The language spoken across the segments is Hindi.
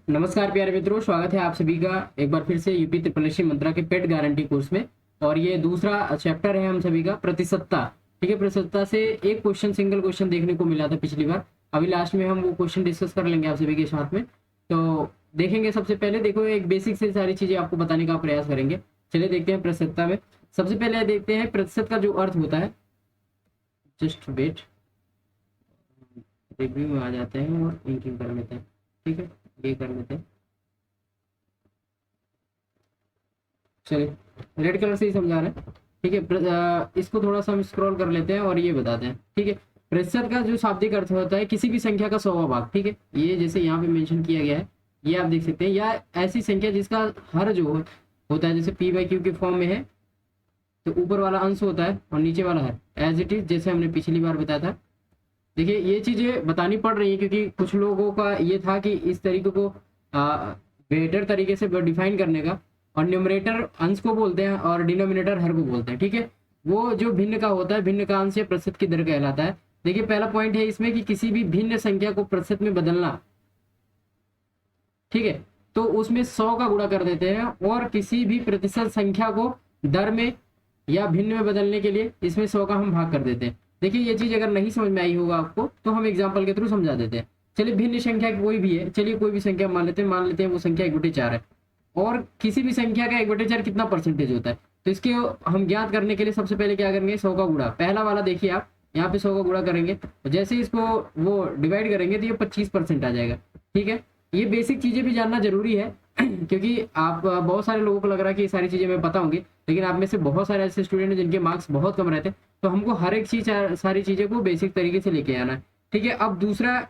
नमस्कार प्यारे मित्रों, स्वागत है आप सभी का एक बार फिर से यूपी ट्रिपल मंत्रा के पेट गारंटी कोर्स में। और ये दूसरा चैप्टर है हम सभी का प्रतिशतता। ठीक है, प्रतिशतता से एक क्वेश्चन, सिंगल क्वेश्चन देखने को मिला था पिछली बार। अभी लास्ट में हम वो क्वेश्चन डिस्कस कर लेंगे आप सभी के साथ में। तो देखेंगे, सबसे पहले देखो एक बेसिक से सारी चीजें आपको बताने का प्रयास करेंगे। चलिए देखते हैं प्रतिशतता में। सबसे पहले देखते हैं प्रतिशत का जो अर्थ होता है। जस्ट वेट, रिव्यू में आ जाते हैं और इंकिंग कर लेते हैं। ठीक है, ये कर लेते हैं। चलिए रेड कलर से ही समझा रहे हैं। ठीक है, इसको थोड़ा सा हम स्क्रॉल कर लेते हैं और ये बताते हैं। ठीक है, प्रतिशत का जो शाब्दिक अर्थ होता है किसी भी संख्या का 100वां भाग। ठीक है, ये जैसे यहाँ पे मेंशन किया गया है, ये आप देख सकते हैं। या ऐसी संख्या जिसका हर जो होता है, जैसे p/q के फॉर्म में है, तो ऊपर वाला अंश होता है और नीचे वाला है एज इट इज, जैसे हमने पिछली बार बताया था। देखिए ये चीजें बतानी पड़ रही है क्योंकि कुछ लोगों का ये था कि इस तरीके को बेटर तरीके से डिफाइन करने का। और न्यूमरेटर अंश को बोलते हैं और डिनोमिनेटर हर को बोलते हैं। ठीक है, वो जो भिन्न का होता है, भिन्न का अंश या प्रतिशत की दर कहलाता है। देखिए पहला पॉइंट है इसमें कि किसी भी भिन्न संख्या को प्रतिशत में बदलना। ठीक है, तो उसमें 100 का गुणा कर देते हैं और किसी भी प्रतिशत संख्या को दर में या भिन्न में बदलने के लिए इसमें 100 का हम भाग कर देते हैं। देखिए ये चीज अगर नहीं समझ में आई होगा आपको तो हम एग्जाम्पल के थ्रू समझा देते हैं। चलिए भिन्न संख्या कोई भी है, चलिए कोई भी संख्या मान लेते हैं वो संख्या 1/4 है। और किसी भी संख्या का 1/4 कितना परसेंटेज होता है, तो इसके हम ज्ञात करने के लिए सबसे पहले क्या करेंगे, 100 का गुणा। पहला वाला देखिए आप यहाँ पे 100 का गुणा करेंगे, जैसे इसको वो डिवाइड करेंगे तो ये 25% आ जाएगा। ठीक है, ये बेसिक चीजें भी जानना जरूरी है क्योंकि आप बहुत सारे लोगों को लग रहा है कि ये सारी चीजें मैं पता होंगी, लेकिन आप में से बहुत सारे ऐसे स्टूडेंट हैं जिनके मार्क्स बहुत कम रहते हैं। तो हमको हर एक चीज, सारी चीजें को बेसिक तरीके से लेके आना है। ठीक है, अब दूसरा,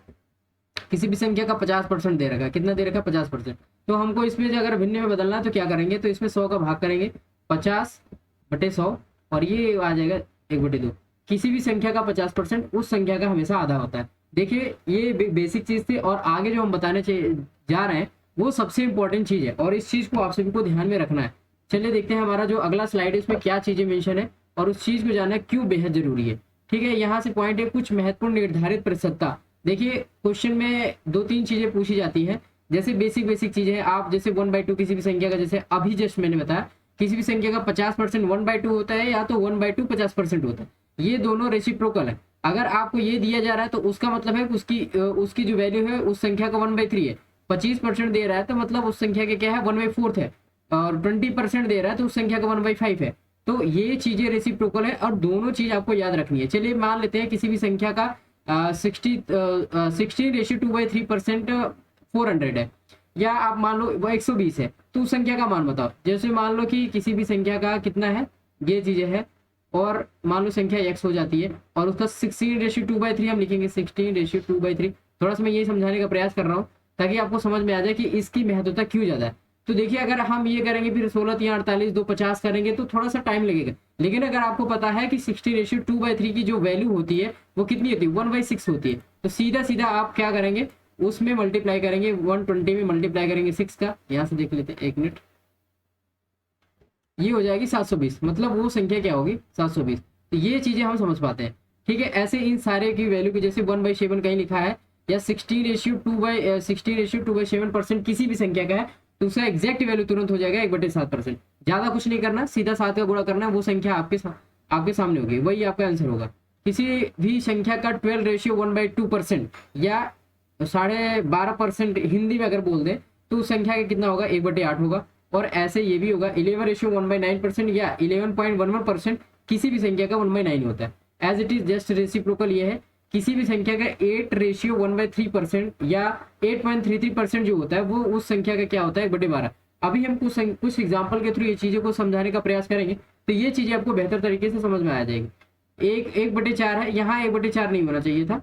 किसी भी संख्या का 50% दे रखा है। कितना दे रखा है? 50%। तो हमको इसमें जो अगर भिन्न में बदलना है तो क्या करेंगे, तो इसमें 100 का भाग करेंगे 50/100 और ये आ जाएगा 1/2। किसी भी संख्या का 50% उस संख्या का हमेशा आधा होता है। देखिए ये बेसिक चीज थी और आगे जो हम बताने जा रहे हैं वो सबसे इंपॉर्टेंट चीज है और इस चीज को आप सभी को ध्यान में रखना है। चलिए देखते हैं हमारा जो अगला स्लाइड है इसमें क्या चीजें मेंशन है और उस चीज को जानना क्यों बेहद जरूरी है। ठीक है, यहाँ से पॉइंट है कुछ महत्वपूर्ण निर्धारित प्रतिशतता। देखिए क्वेश्चन में 2-3 चीजें पूछी जाती है, जैसे बेसिक चीजें आप जैसे 1/2 किसी भी संख्या का, जैसे अभी जस्ट मैंने बताया किसी भी संख्या का 50% 1/2 होता है या तो 1/2 50% होता है। ये दोनों रेसिप्रोकल है। अगर आपको ये दिया जा रहा है तो उसका मतलब है उसकी जो वैल्यू है उस संख्या का 1/3 है। 25% दे रहा है तो मतलब उस संख्या के क्या है, 1/4 है। और 20% दे रहा है तो उस संख्या का 1/5 है। तो ये चीजें रेसिप्रोकल है और दोनों चीज आपको याद रखनी है। चलिए मान लेते हैं किसी भी संख्या का 16:2/3% 400 है, या आप मान लो वो 120 है, तो उस संख्या का मान बताओ। जैसे मान लो कि किसी भी संख्या का कितना है, ये चीजें है और मान लो संख्या x हो जाती है और उसका 16:2/3 हम लिखेंगे। 16:2/3 थोड़ा सा मैं ये समझाने का प्रयास कर रहा हूँ ताकि आपको समझ में आ जाए कि इसकी महत्वता क्यों ज्यादा है। तो देखिए अगर हम ये करेंगे फिर 16×3 = 48 2 50 करेंगे तो थोड़ा सा टाइम लगेगा। लेकिन अगर आपको पता है कि 16:2/3 की जो वैल्यू होती है वो कितनी होती है, 1/6 होती है, तो सीधा आप क्या करेंगे, उसमें मल्टीप्लाई करेंगे, 120 में मल्टीप्लाई करेंगे 6 का। यहाँ से देख लेते हैं, एक मिनट, ये हो जाएगी 720। मतलब वो संख्या क्या होगी, 720। तो ये चीजें हम समझ पाते हैं। ठीक है, ऐसे इन सारे की वैल्यू की, जैसे 1/7 कहीं लिखा है या 16:2/7% किसी भी संख्या का है तो उसका एग्जैक्ट वैल्यू तुरंत हो जाएगा 1/7%। ज्यादा कुछ नहीं करना, सीधा 7 का गुणा करना है, वो संख्या आपके सामने होगी, वही आपका आंसर होगा। किसी भी संख्या का 12:1/2% या 12.5% हिंदी में अगर बोल दे तो उस संख्या का कितना होगा, 1/8 होगा। और ऐसे ये भी होगा 11:1/9% या 11.11% किसी भी संख्या का 1/9 होता है। As it is just reciprocal ये है, किसी भी संख्या का 8:1/3% या 8.33% जो होता है वो उस संख्या का क्या होता है, 1/12। अभी हम कुछ एग्जाम्पल के थ्रू ये चीजों को समझाने का प्रयास करेंगे तो ये चीजें आपको बेहतर तरीके से समझ में आ जाएगी। 1/4 है, यहाँ 1/4 नहीं होना चाहिए था,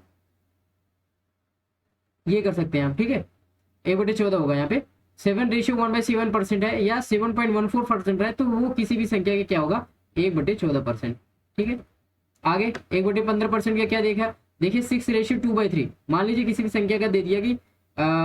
ये कर सकते हैं आप। ठीक है, 1/14 होगा यहाँ पे। 7:1/7% है या 7.14% है तो वो किसी भी संख्या का क्या होगा, 1/14%। ठीक है, आगे 1/15% का क्या देखा, देखिए 6:2/3। मान लीजिए किसी भी संख्या का दे दिया कि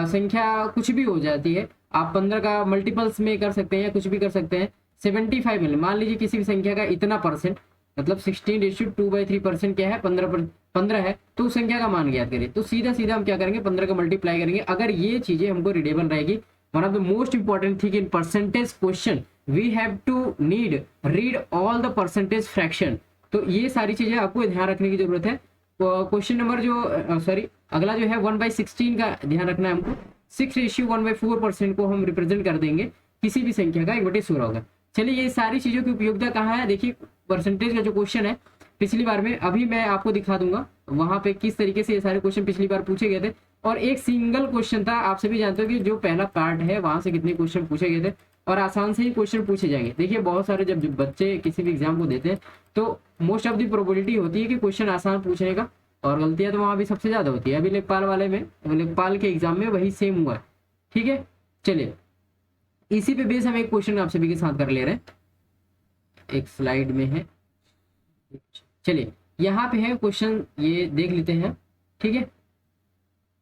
संख्या कुछ भी हो जाती है, आप 15 का मल्टीपल्स में कर सकते हैं या कुछ भी कर सकते हैं। 75 मिले, मान लीजिए किसी भी संख्या का इतना परसेंट मतलब 16:2/3% क्या है, 15 है, तो उस संख्या का मान ज्ञात करें। तो सीधा सीधा हम क्या करेंगे, 15 का मल्टीप्लाई करेंगे। अगर ये चीजें हमको रीडेबल रहेगी, one of the most important thing in percentage question, we have to need read all the percentage fraction. तो ये सारी चीजें आपको ध्यान रखने की जरूरत है। क्वेश्चन नंबर जो सॉरी अगला जो है 1/16 का ध्यान रखना है हमको। 6:1/4% को हम रिप्रेजेंट कर देंगे किसी भी संख्या का 1/16 होगा। चलिए, ये सारी चीजों की उपयोगिता कहाँ है, देखिए परसेंटेज का जो क्वेश्चन है पिछली बार में, अभी मैं आपको दिखा दूंगा वहां पे किस तरीके से ये सारे क्वेश्चन पिछली बार पूछे गए थे। और एक सिंगल क्वेश्चन था, आप सभी जानते हो कि जो पहला पार्ट है वहां से कितने क्वेश्चन पूछे गए थे, और आसान से ही क्वेश्चन पूछे जाएंगे। देखिए बहुत सारे जब बच्चे किसी भी एग्जाम को देते हैं तो मोस्ट ऑफ द प्रोबेबिलिटी होती है कि क्वेश्चन आसान पूछने का, और गलतियां तो वहां भी सबसे ज्यादा होती है। अभी लेखपाल वाले में, लेखपाल के एग्जाम में वही सेम हुआ है। ठीक है, चलिए इसी पे बेस हम एक क्वेश्चन आप सभी के साथ कर ले रहे हैं, एक स्लाइड में है। चलिए यहाँ पे है क्वेश्चन, ये देख लेते हैं। ठीक है,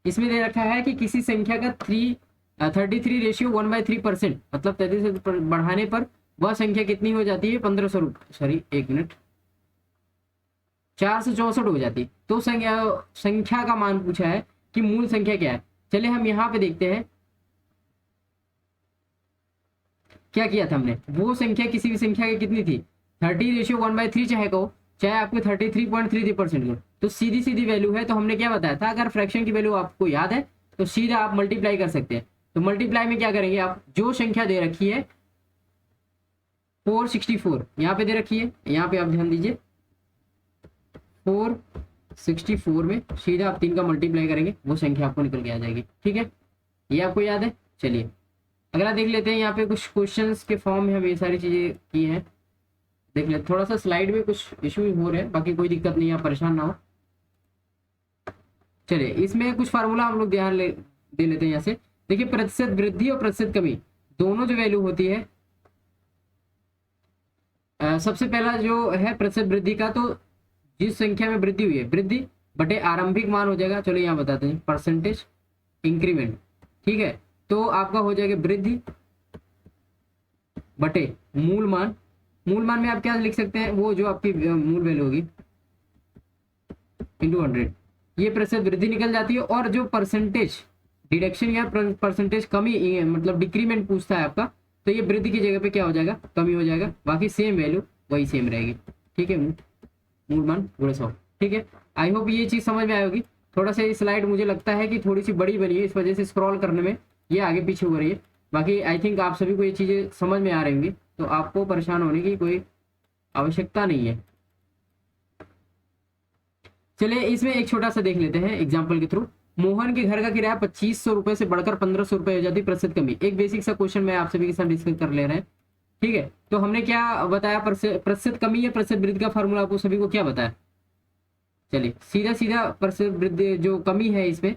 इसमें दे रखा है कि किसी संख्या का 33:1/3%, मतलब 33 बढ़ाने पर वह संख्या कितनी हो जाती है, 1500 सॉरी एक मिनट 464 हो जाती। तो संख्या का मान पूछा है कि मूल संख्या क्या है। चलिए हम यहाँ पे देखते हैं क्या किया था हमने। वो संख्या किसी भी संख्या की कितनी थी, 30:1/3 चाहे कहो, चाहे आपको 33.33% हो, तो सीधी सीधी वैल्यू है। तो हमने क्या बताया था, अगर फ्रैक्शन की वैल्यू आपको याद है तो सीधा आप मल्टीप्लाई कर सकते हैं। तो मल्टीप्लाई में क्या करेंगे, आप जो संख्या दे रखी है 464 यहाँ पे दे रखी है, यहाँ पे आप ध्यान दीजिए 464 में सीधा आप 3 का मल्टीप्लाई करेंगे, वो संख्या आपको निकल के आ जाएगी। ठीक है, ये आपको याद है। चलिए अगला देख लेते हैं। यहाँ पे कुछ क्वेश्चंस के फॉर्म में हम ये सारी चीजें की हैं, देख लेते। थोड़ा सा स्लाइड में कुछ इशू हो रहे हैं, बाकी कोई दिक्कत नहीं है, आप परेशान ना हो। चलिए इसमें कुछ फार्मूला हम लोग दे लेते हैं यहाँ से। देखिए प्रतिशत वृद्धि और प्रतिशत कमी दोनों जो वैल्यू होती है, सबसे पहला जो है प्रतिशत वृद्धि का, तो जिस संख्या में वृद्धि हुई है, वृद्धि बटे आरंभिक मान हो जाएगा। चलो यहाँ बताते हैं, परसेंटेज इंक्रीमेंट। ठीक है, तो आपका हो जाएगा वृद्धि बटे मूल मान। मूल मान में आप क्या लिख सकते हैं, वो जो आपकी मूल वैल्यू होगी इंटू 100, ये प्रतिशत वृद्धि निकल जाती है। और जो परसेंटेज डिडक्शन या परसेंटेज कमी मतलब डिक्रीमेंट पूछता है आपका, तो ये वृद्धि की जगह पे क्या हो जाएगा, कमी हो जाएगा। बाकी सेम वैल्यू वही सेम रहेगी। ठीक है, मूल मान गुणे 100। ठीक है, आई होप ये चीज समझ में आई होगी। थोड़ा सा ये स्लाइड मुझे लगता है कि थोड़ी सी बड़ी बनी है, इस वजह से स्क्रॉल करने में ये आगे पीछे हो रही है। बाकी आई थिंक आप सभी को ये चीजें समझ में आ रही होंगी, तो आपको परेशान होने की कोई आवश्यकता नहीं है। चलिए इसमें एक छोटा सा देख लेते हैं एग्जाम्पल के थ्रू। मोहन के घर का किराया 2500 रुपए से बढ़कर 1500 रुपए हो जाती, प्रतिशत कमी। एक बेसिक सा क्वेश्चन मैं आप सभी के साथ डिस्कस कर ले रहे हैं। ठीक है, तो हमने क्या बताया, प्रतिशत कमी या प्रतिशत वृद्धि का फॉर्मूला आपको सभी को क्या बताया। चलिए सीधा सीधा प्रतिशत वृद्धि जो कमी है इसमें,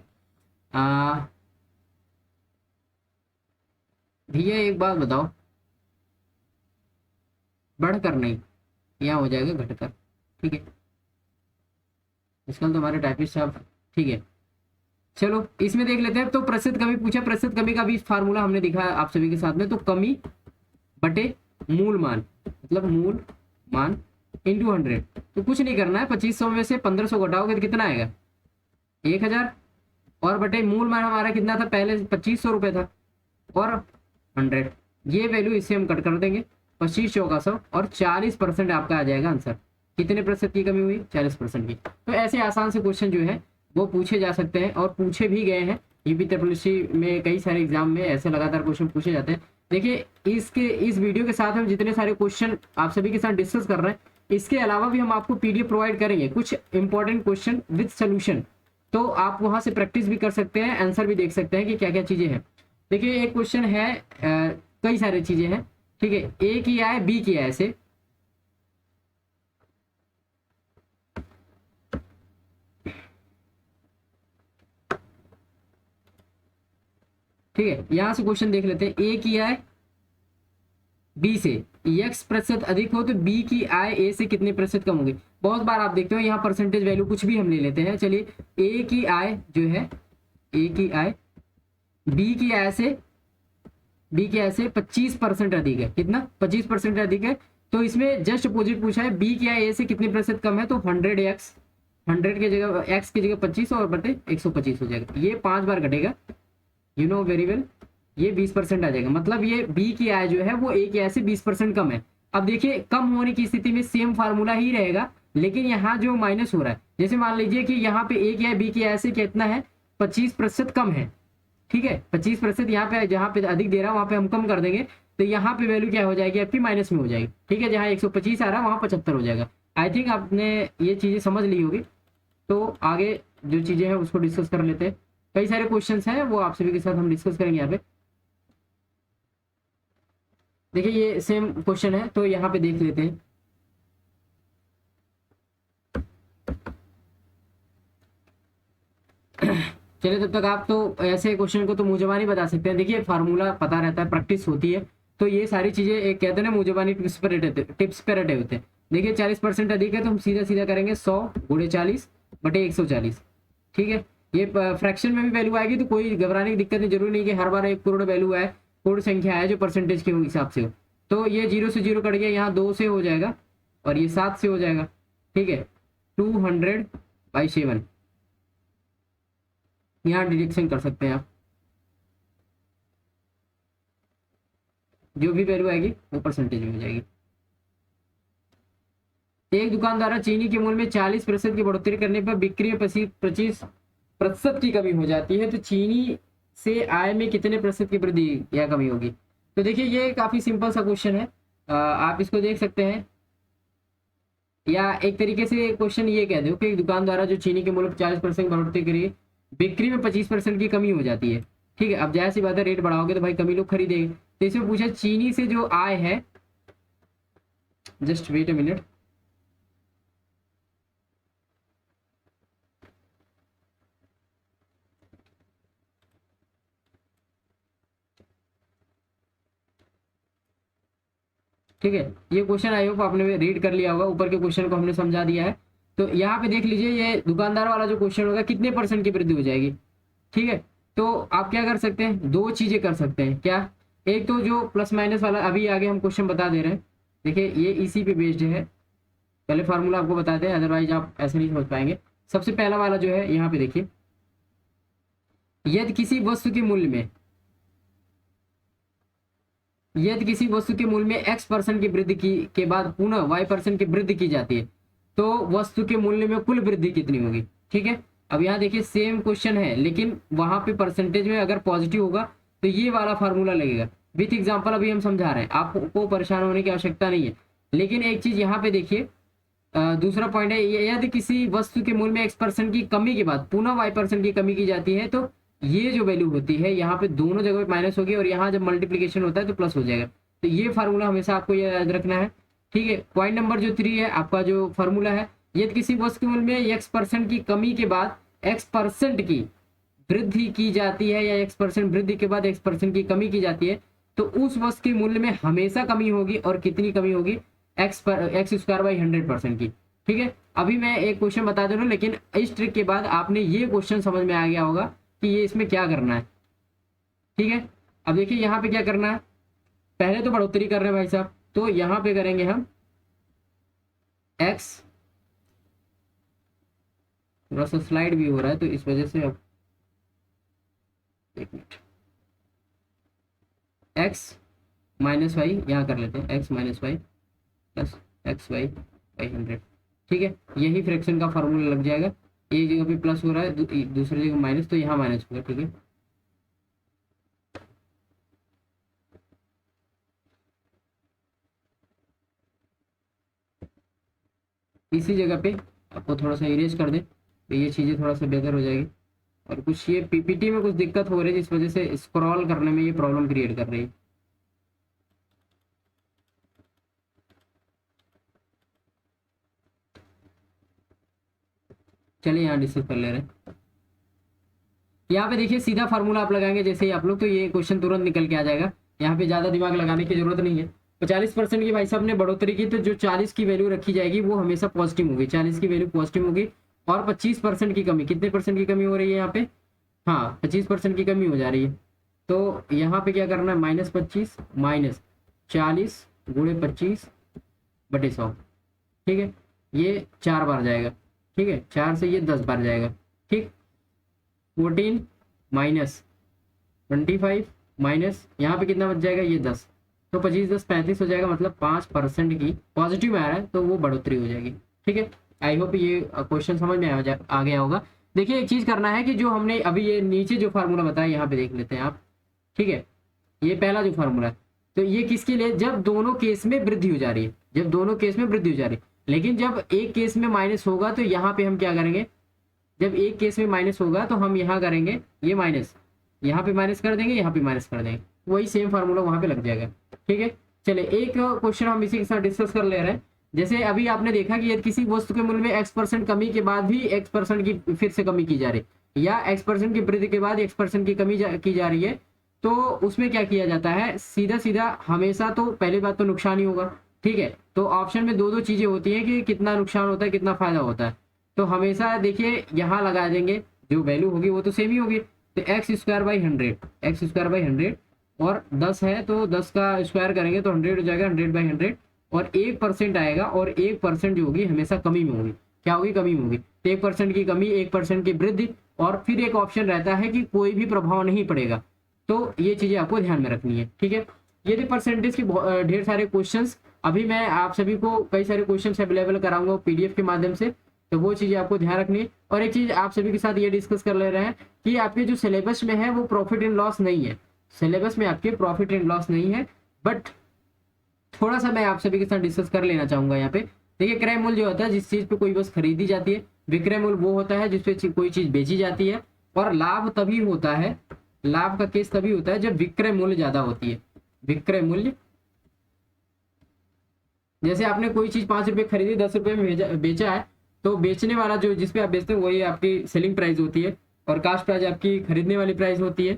भैया एक बात बताओ, बढ़कर नहीं, यहाँ हो जाएगा घटकर। ठीक है, इसका तो हमारे टाइपिस्ट साहब। ठीक है, चलो इसमें देख लेते हैं। तो प्रतिशत कमी पूछा, प्रतिशत कमी का भी फार्मूला हमने दिखा आप सभी के साथ में। तो कमी बटे मूल मान, मतलब मूल मान इंटू 100। तो कुछ नहीं करना है, 2500 में से 1500 घटाओगे तो कितना आएगा, 1000, और बटे मूल मान हमारा कितना था, पहले 2500 रुपये था, और 100। ये वैल्यू इससे हम कट कर देंगे, 25 चौका 100, और 40% आपका आ जाएगा आंसर। कितने प्रतिशत की कमी हुई, 40% की। तो ऐसे आसान से क्वेश्चन जो है वो पूछे जा सकते हैं, और पूछे भी गए हैं। यूपी में कई सारे एग्जाम में ऐसे लगातार क्वेश्चन पूछे जाते हैं। देखिए इस वीडियो के साथ हम जितने सारे क्वेश्चन आप सभी के साथ डिस्कस कर रहे हैं, इसके अलावा भी हम आपको पीडीएफ प्रोवाइड करेंगे, कुछ इंपॉर्टेंट क्वेश्चन विद सोल्यूशन। तो आप वहां से प्रैक्टिस भी कर सकते हैं, आंसर भी देख सकते हैं कि क्या क्या चीजें हैं। देखिए एक क्वेश्चन है, कई सारी चीजें हैं। ठीक है, ए की आय बी की आय से, ठीक है, यहां से क्वेश्चन देख लेते हैं। ए की आय बी से x प्रतिशत अधिक हो तो बी की आय ए से कितने प्रतिशत कम होगी। बहुत बार आप देखते हो यहाँ परसेंटेज वैल्यू कुछ भी हम ले लेते हैं। चलिए ए की आय जो है, ए की आय बी की आय से 25% अधिक है। कितना, 25% अधिक है। तो इसमें जस्ट अपोजिट पूछा है, बी क्या ए से कितने प्रतिशत कम है, तो 100x, 100 की जगह x की जगह 25 और बटे 125 हो जाएगा। ये 5 बार घटेगा, यू नो वेरी वेल, ये 20% आ जाएगा। मतलब ये बी की आय जो है वो ए की आय से 20% कम है। अब देखिए कम होने की स्थिति में सेम फार्मूला ही रहेगा, लेकिन यहाँ जो माइनस हो रहा है, जैसे मान लीजिए कि यहाँ पे ए की आय बी की आय से कितना है, 25% कम है, ठीक है, 25% यहाँ पे, जहाँ पे अधिक दे रहा है वहाँ पे हम कम कर देंगे, तो यहाँ पे वैल्यू क्या हो जाएगी आपकी, माइनस में हो जाएगी, ठीक है। जहाँ 125 आ रहा है वहाँ 75 हो जाएगा। आई थिंक आपने ये चीजें समझ ली होगी। तो आगे जो चीजें हैं उसको डिस्कस कर लेते हैं। कई सारे क्वेश्चंस हैं वो आप सभी के साथ हम डिस्कस करेंगे यहाँ पे। देखिए ये सेम क्वेश्चन है, तो यहाँ पे देख लेते हैं। चलिए तब तक आप तो ऐसे क्वेश्चन को तो मुंह जबानी बता सकते हैं। देखिए फार्मूला पता रहता है, प्रैक्टिस होती है, तो ये सारी चीजें एक कहते हैं ना मुंह जबानी टिप्स पे रटे होते हैं। देखिए 40% अधिक है तो हम सीधा सीधा करेंगे 100 गुणे 40 बटे 140, ठीक है। ये फ्रैक्शन में भी वैल्यू आएगी तो कोई घबराने की दिक्कत नहीं, जरूरी नहीं कि हर बार 1 करोड़ वैल्यू आए, करोड़ संख्या है जो परसेंटेज के हिसाब से हो। तो ये 0 से 0 कट गया, यहाँ 2 से हो जाएगा और ये 7 से हो जाएगा, ठीक है। 200/7 यहाँ डिडक्शन कर सकते हैं आप, जो भी वैल्यू आएगी वो परसेंटेज में हो जाएगी। एक दुकानदार द्वारा चीनी के मूल्य में 40% की बढ़ोतरी करने पर बिक्री में 25% की कमी हो जाती है, तो चीनी से आय में कितने प्रतिशत की वृद्धि या कमी होगी। तो देखिए ये काफी सिंपल सा क्वेश्चन है, आप इसको देख सकते हैं, या एक तरीके से क्वेश्चन ये कह दो कि एक दुकान द्वारा जो चीनी के मूल्य 40% बढ़ोतरी करिए, बिक्री में 25% की कमी हो जाती है, ठीक है। अब जाहिर सी बात है रेट बढ़ाओगे तो भाई कमी लोग खरीदेंगे। तो इसमें पूछा चीनी से जो आय है, जस्ट वेट अ मिनट, ठीक है। ये क्वेश्चन आई होप आपने रीड कर लिया होगा, ऊपर के क्वेश्चन को हमने समझा दिया है। तो यहाँ पे देख लीजिए ये दुकानदार वाला जो क्वेश्चन होगा कितने परसेंट की वृद्धि हो जाएगी, ठीक है। तो आप क्या कर सकते हैं, 2 चीजें कर सकते हैं। क्या, एक तो जो प्लस माइनस वाला अभी आगे हम क्वेश्चन बता दे रहे हैं, देखिए ये इसी पे बेस्ड है, पहले फार्मूला आपको बता दें अदरवाइज आप ऐसे नहीं समझ पाएंगे। सबसे पहला वाला जो है यहाँ पे देखिए, यदि किसी वस्तु के मूल्य में, यदि किसी वस्तु के मूल्य में x% की वृद्धि की के बाद पुनः y% की वृद्धि की जाती है, तो वस्तु के मूल्य में कुल वृद्धि कितनी होगी, ठीक है। अब यहाँ देखिए सेम क्वेश्चन है, लेकिन वहां पे परसेंटेज में अगर पॉजिटिव होगा तो ये वाला फार्मूला लगेगा। विथ एग्जाम्पल अभी हम समझा रहे हैं, आपको परेशान होने की आवश्यकता नहीं है। लेकिन एक चीज यहाँ पे देखिए, दूसरा पॉइंट है, यदि किसी वस्तु के मूल्य में x% की कमी के बाद पुनः y% की कमी की जाती है, तो ये जो वैल्यू होती है यहाँ पे दोनों जगह पे माइनस होगी, और यहाँ जब मल्टीप्लीकेशन होता है तो प्लस हो जाएगा। तो ये फार्मूला हमेशा आपको याद रखना है, ठीक है। पॉइंट नंबर जो 3 है आपका जो फार्मूला है, यदि किसी वस्तु के मूल्य में x% की कमी के बाद x% की वृद्धि की जाती है, या x% वृद्धि के बाद x% की कमी की जाती है, तो उस वस्तु के मूल्य में हमेशा कमी होगी। और कितनी कमी होगी, x²/100% की, ठीक है। अभी मैं एक क्वेश्चन बता दे रहा हूँ, लेकिन इस ट्रिक के बाद आपने ये क्वेश्चन समझ में आ गया होगा कि ये इसमें क्या करना है, ठीक है। अब देखिए यहाँ पे क्या करना है, पहले तो बढ़ोतरी कर रहे हैं भाई साहब, तो यहाँ पे करेंगे हम x, थोड़ा सा स्लाइड भी हो रहा है तो इस वजह से, अब एक मिनट, x - y यहाँ कर लेते हैं, x - y प्लस xy/100, ठीक है। यही फ्रैक्शन का फार्मूला लग जाएगा। एक जगह पे प्लस हो रहा है, दूसरी जगह माइनस, तो यहाँ माइनस होगा, ठीक है। इसी जगह पे आपको थोड़ा सा इरेज कर दें तो ये चीज़ें थोड़ा सा बेहतर हो जाएगी। और कुछ ये पीपीटी में कुछ दिक्कत हो रही है जिस वजह से स्क्रॉल करने में ये प्रॉब्लम क्रिएट कर रही है। चलिए यहाँ डिस्कस कर ले रहे हैं। यहाँ पे देखिए सीधा फार्मूला आप लगाएंगे जैसे ही आप लोग, तो ये क्वेश्चन तुरंत निकल के आ जाएगा। यहाँ पे ज्यादा दिमाग लगाने की जरूरत नहीं है। 40% की भाई साहब ने बढ़ोतरी की, तो जो 40 की वैल्यू रखी जाएगी वो हमेशा पॉजिटिव होगी, 40 की वैल्यू पॉजिटिव होगी। और 25% की कमी, कितने परसेंट की कमी हो रही है यहाँ पे, हाँ 25% की कमी हो जा रही है। तो यहाँ पे क्या करना है, -25 - 40 × 25 बटे 100। ठीक है, ये 4 बार जाएगा। ठीक है, 4 से ये 10 बार जाएगा। ठीक, 14 माइनस 25 माइनस यहाँ पे कितना बच जाएगा, ये 10। तो 25 10 35 हो जाएगा, मतलब 5% की पॉजिटिव में आ रहा है तो वो बढ़ोतरी हो जाएगी। ठीक है, आई होप ये क्वेश्चन समझ में आ गया होगा। देखिए एक चीज करना है कि जो हमने अभी ये नीचे जो फार्मूला बताया यहाँ पे देख लेते हैं आप। ठीक है, ये पहला जो फार्मूला है, तो ये किसके लिए, जब दोनों केस में वृद्धि हो जा रही है, जब दोनों केस में वृद्धि हो जा रही है। लेकिन जब एक केस में माइनस होगा तो यहाँ पे हम क्या करेंगे, जब एक केस में माइनस होगा तो हम यहाँ करेंगे ये माइनस, यहाँ पे माइनस कर देंगे, यहाँ पे माइनस कर देंगे, वही सेम फार्मूला वहां पे लग जाएगा। ठीक है, चलिए एक क्वेश्चन हम इसी के साथ डिस्कस कर ले रहे हैं। जैसे अभी आपने देखा कि यदि किसी वस्तु के मूल्य में x% कमी के बाद भी x% की फिर से कमी की जा रही है, या x% की वृद्धि के बाद x% की कमी की जा रही है, तो उसमें क्या किया जाता है, सीधा सीधा हमेशा तो पहली बात तो नुकसान ही होगा। ठीक है, तो ऑप्शन में दो दो चीजें होती हैं कि कितना नुकसान होता है कितना फायदा होता है। तो हमेशा देखिए यहाँ लगा देंगे, जो वैल्यू होगी वो तो सेम ही होगी। तो x² 100 और 10 है तो 10 का स्क्वायर करेंगे तो 100 हो जाएगा, 100/100 और 1% आएगा, और 1% जो होगी हमेशा कमी में होगी। क्या होगी, कमी में होगी। तो 1% की कमी, 1% की वृद्धि, और फिर एक ऑप्शन रहता है कि कोई भी प्रभाव नहीं पड़ेगा। तो ये चीजें आपको ध्यान में रखनी है। ठीक है, ये थे परसेंटेज के ढेर सारे क्वेश्चंस। अभी मैं आप सभी को कई सारे क्वेश्चंस अवेलेबल कराऊंगा पीडीएफ के माध्यम से, तो वो चीजें आपको ध्यान रखनी है। और एक चीज आप सभी के साथ ये डिस्कस कर ले रहे हैं कि आपके जो सिलेबस में है वो प्रॉफिट एंड लॉस नहीं है, सिलेबस में आपके प्रॉफिट एंड लॉस नहीं है। बट थोड़ा सा मैं आप सभी के साथ डिस्कस कर लेना चाहूंगा यहाँ पे। देखिए क्रय मूल्य जो होता है, जिस चीज पे कोई वस्तु खरीदी जाती है, विक्रय मूल्य वो होता है जिसपे कोई चीज बेची जाती है, और लाभ तभी होता है, लाभ का केस तभी होता है जब विक्रय मूल्य ज्यादा होती है। विक्रय मूल्य, जैसे आपने कोई चीज 5 रुपए खरीदी, 10 रुपए में बेचा है, तो बेचने वाला जो जिसपे आप बेचते हैं वही आपकी सेलिंग प्राइस होती है, और कास्ट प्राइस आपकी खरीदने वाली प्राइस होती है।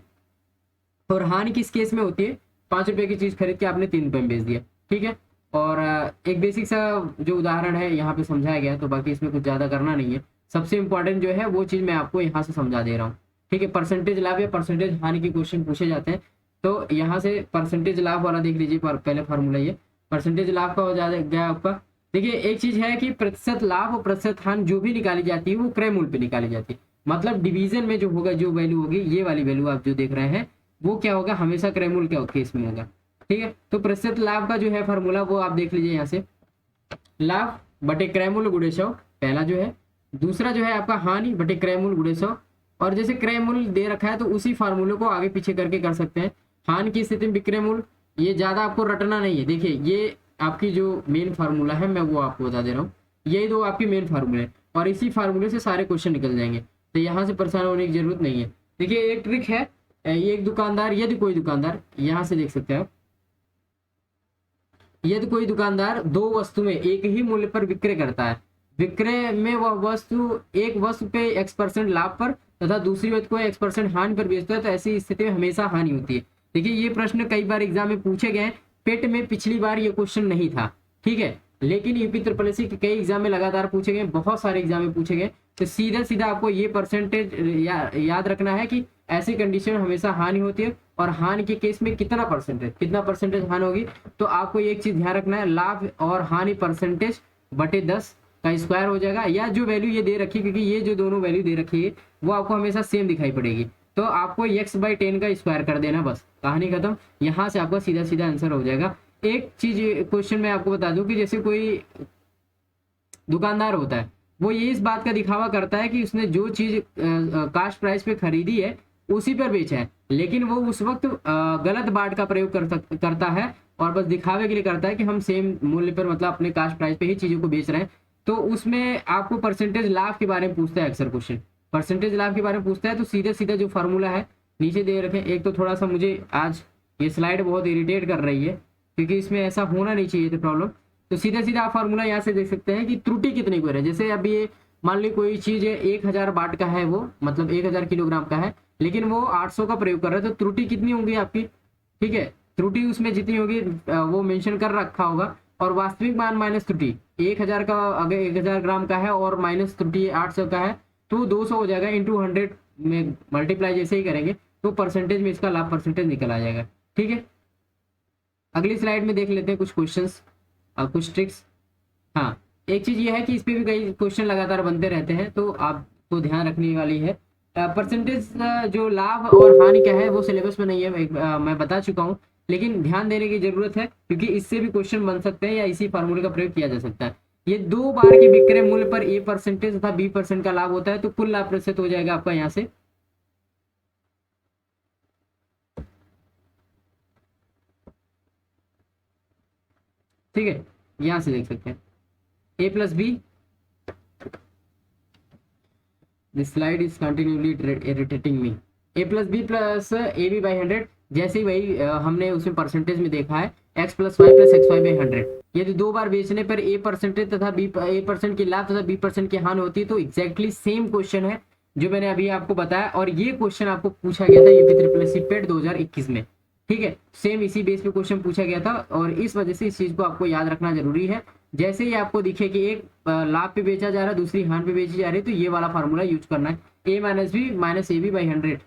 और हानि किस केस में होती है, 5 रुपए की चीज खरीद के आपने 3 रुपए में बेच दिया। ठीक है, और एक बेसिक सा जो उदाहरण है यहाँ पे समझाया गया है, तो बाकी इसमें कुछ ज्यादा करना नहीं है। सबसे इंपॉर्टेंट जो है वो चीज मैं आपको यहाँ से समझा दे रहा हूँ। ठीक है, परसेंटेज लाभ या परसेंटेज हानि के क्वेश्चन पूछे जाते हैं, तो यहाँ से परसेंटेज लाभ वाला देख लीजिए, पहले फार्मूला ये परसेंटेज लाभ का हो गया आपका। देखिए एक चीज है कि प्रतिशत लाभ और प्रतिशत हानि जो भी निकाली जाती है वो क्रय मूल्य पे निकाली जाती है। मतलब डिवीजन में जो होगा, जो वैल्यू होगी, ये वाली वैल्यू आप जो देख रहे हैं वो क्या होगा, हमेशा क्रय मूल्य के केस में होगा। ठीक है, तो प्रतिशत लाभ का जो है फार्मूला वो आप देख लीजिए यहाँ से, लाभ बटे क्रय मूल्य गुणे 100 पहला जो है, दूसरा जो है आपका हानि बटे क्रय मूल्य गुणे 100। और जैसे क्रय मूल्य दे रखा है तो उसी फार्मूले को आगे पीछे करके कर सकते हैं। हानि की स्थिति में विक्रय मूल्य, ये ज्यादा आपको रटना नहीं है। देखिए ये आपकी जो मेन फार्मूला है मैं वो आपको बता दे रहा हूँ, यही दो आपकी मेन फार्मूले हैं, और इसी फार्मूले से सारे क्वेश्चन निकल जाएंगे, तो यहाँ से परेशान होने की जरूरत नहीं है। देखिए एक ट्रिक है, एक दुकानदार, यदि कोई दुकानदार, यहाँ से देख सकते हैं आप, यदि कोई दुकानदार दो वस्तु में एक ही मूल्य पर विक्रय करता है, विक्रय में वह वस्तु एक वस्तु पे x% लाभ पर तथा दूसरी वस्तु को x% हानि पर बेचता है, तो ऐसी स्थिति में हमेशा हानि होती है। देखिए ये प्रश्न कई बार एग्जाम में पूछे गए, पेट में पिछली बार ये क्वेश्चन नहीं था। ठीक है, लेकिन यूपी ट्रिपल के कई एग्जाम में लगातार पूछे गए, बहुत सारे एग्जाम में पूछे गए, तो सीधा सीधा आपको ये परसेंटेज याद रखना है कि ऐसी कंडीशन में हमेशा हानि होती है, और हानि के केस में कितना परसेंटेज हानि होगी। तो आपको एक चीज ध्यान रखना है, लाभ और हानि परसेंटेज बटे 10 का स्क्वायर हो जाएगा, या जो वैल्यू ये दे रखी, क्योंकि ये जो दोनों वैल्यू दे रखी है वो आपको हमेशा सेम दिखाई पड़ेगी, तो आपको x/10 का स्क्वायर कर देना, बस कहानी खत्म। यहाँ से आपका सीधा सीधा आंसर हो जाएगा। एक चीज क्वेश्चन मैं आपको बता दूं कि जैसे कोई दुकानदार होता है, वो ये इस बात का दिखावा करता है कि उसने जो चीज कास्ट प्राइस पे खरीदी है उसी पर बेचा है, लेकिन वो उस वक्त गलत बाट का प्रयोग करता है, और बस दिखावे के लिए करता है कि हम सेम मूल्य पर, मतलब अपने कास्ट प्राइस पे ही चीजों को बेच रहे हैं। तो उसमें आपको परसेंटेज लाभ के बारे में पूछता है अक्सर क्वेश्चन, परसेंटेज लाभ के बारे में पूछता है, तो सीधा सीधा जो फार्मूला है नीचे दे रखे। एक तो थोड़ा सा मुझे आज ये स्लाइड बहुत इरिटेट कर रही है, क्योंकि इसमें ऐसा होना नहीं चाहिए था प्रॉब्लम। तो सीधा सीधा आप फार्मूला यहाँ से देख सकते हैं कि त्रुटि कितनी को है। जैसे अभी ये मान ली कोई चीज 1000 बाट का है, वो मतलब 1000 किलोग्राम का है, लेकिन वो 800 का प्रयोग कर रहा है, तो त्रुटि कितनी होगी आपकी। ठीक है, त्रुटि उसमें जितनी होगी वो मेंशन कर रखा होगा, और वास्तविक मान माइनस त्रुटि 1000 का, अगर 1000 ग्राम का है और माइनस त्रुटि 800 का है, तो 200 हो जाएगा, इंटू 100 में मल्टीप्लाई जैसे ही करेंगे तो परसेंटेज में इसका लाभ परसेंटेज निकल आ जाएगा। ठीक है, अगली स्लाइड में देख लेते हैं कुछ क्वेश्चंस और कुछ ट्रिक्स। हाँ, एक चीज ये है कि इस पे भी कई क्वेश्चन लगातार बनते रहते हैं, तो आपको ध्यान रखने वाली है। परसेंटेज जो लाभ और हानि का है वो सिलेबस में नहीं है, मैं बता चुका हूँ, लेकिन ध्यान देने की जरूरत है क्योंकि इससे भी क्वेश्चन बन सकते हैं या इसी फार्मूले का प्रयोग किया जा सकता है। ये 2 बार के विक्रय मूल्य पर A% तथा B% का लाभ होता है, तो कुल लाभ प्रतिशत हो जाएगा आपका यहाँ से। ठीक है, यहाँ से देख सकते हैं A+B, this slide is continually irritating me. A+B+AB/100, जैसे ही वही हमने उसमें परसेंटेज में देखा है X+Y+XY/100। यदि 2 बार बेचने पर A% तथा A% की लाभ तथा B% की हानि होती है, तो एग्जैक्टली सेम क्वेश्चन है जो मैंने अभी आपको बताया, और ये क्वेश्चन आपको पूछा गया था UP पेट 2021 में। ठीक है, सेम इसी बेस पे क्वेश्चन पूछा गया था, और इस वजह से इस चीज को आपको याद रखना जरूरी है। जैसे ही आपको दिखे कि एक लाभ पे बेचा जा रहा है, दूसरी हानि पे बेची जा रही है, तो ये वाला फार्मूला यूज करना है, A-B-AB/100।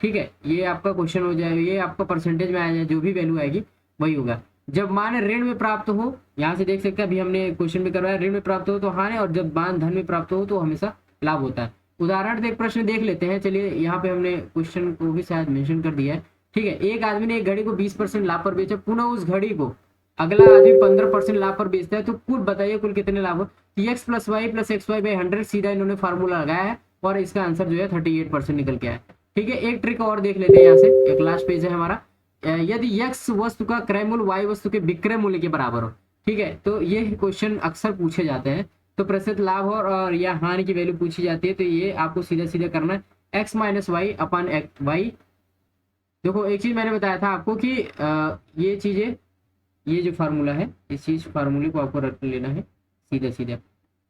ठीक है, ये आपका क्वेश्चन हो जाएगा, ये आपका परसेंटेज में आ जाए, जो भी वैल्यू आएगी वही होगा। जब मान ऋण में प्राप्त हो, यहाँ से देख सकते हैं, अभी हमने क्वेश्चन में करवाया, ऋण में प्राप्त हो तो हानि, और जब मान धन में प्राप्त हो तो हमेशा लाभ होता है। उदाहरण से एक प्रश्न देख लेते हैं, चलिए यहाँ पे हमने क्वेश्चन को भी शायद मेंशन कर दिया है। ठीक है, एक आदमी ने एक घड़ी को 20% लाभ पर बेचा, पुनः उस घड़ी को अगला आदमी 15% लाभ पर बेचता है, तो कुल बताइए कुल कितने लाभ हो। X+Y+XY/100 सीधा इन्होंने फार्मूला लगाया है, और इसका आंसर जो है 38% निकल के आया। ठीक है, एक ट्रिक और देख लेते हैं यहाँ से, एक लास्ट पेज है हमारा। यदि X वस्तु का क्रय मूल्य Y वस्तु के विक्रय मूल्य के बराबर हो, ठीक है, तो ये क्वेश्चन अक्सर पूछे जाते हैं। तो प्रतिशत लाभ और या हानि की वैल्यू पूछी जाती है, तो ये आपको सीधा सीधा करना है X-Y/Y। देखो, एक चीज मैंने बताया था आपको कि ये चीजें, ये जो फार्मूला है, इस चीज फार्मूले को आपको रख लेना है सीधा सीधा।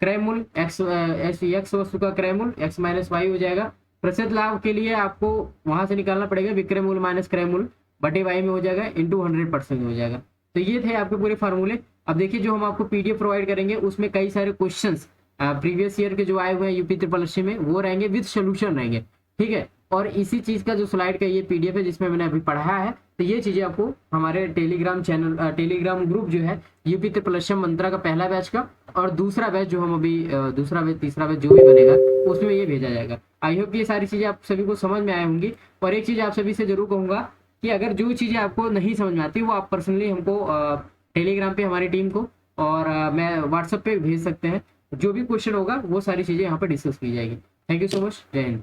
क्रय मूल्य एक्स वस्तु का क्रय मूल्य X-Y हो जाएगा। प्रतिशत लाभ के लिए आपको वहां से निकालना पड़ेगा, विक्रय मूल्य माइनस क्रय मूल्य बटे वाई में हो जाएगा, इंटू 100% हो जाएगा। तो ये थे आपके पूरे फार्मूले। अब देखिए, जो हम आपको PDF प्रोवाइड करेंगे उसमें कई सारे क्वेश्चन प्रीवियस ईयर के जो आए हुए हैं UP में, वो रहेंगे विद सोल्यूशन रहेंगे। ठीक है, और इसी चीज का जो स्लाइड का ये PDF है जिसमें मैंने अभी पढ़ाया है, तो ये चीजें आपको हमारे टेलीग्राम चैनल, टेलीग्राम ग्रुप जो है UP मंत्रा का पहला बैच का, और दूसरा बैच जो हम अभी दूसरा बैच तीसरा बैच जो भी बनेगा उसमें ये भेजा जाएगा। आई होप ये सारी चीजें आप सभी को समझ में आए होंगी। और एक चीज आप सभी से जरूर कहूंगा कि अगर जो चीजें आपको नहीं समझ में आती वो आप पर्सनली हमको टेलीग्राम पे हमारी टीम को और मैं व्हाट्सएप पे भेज सकते हैं। जो भी क्वेश्चन होगा वो सारी चीजें यहाँ पे डिस्कस की जाएगी। थैंक यू सो मच, जय हिंद।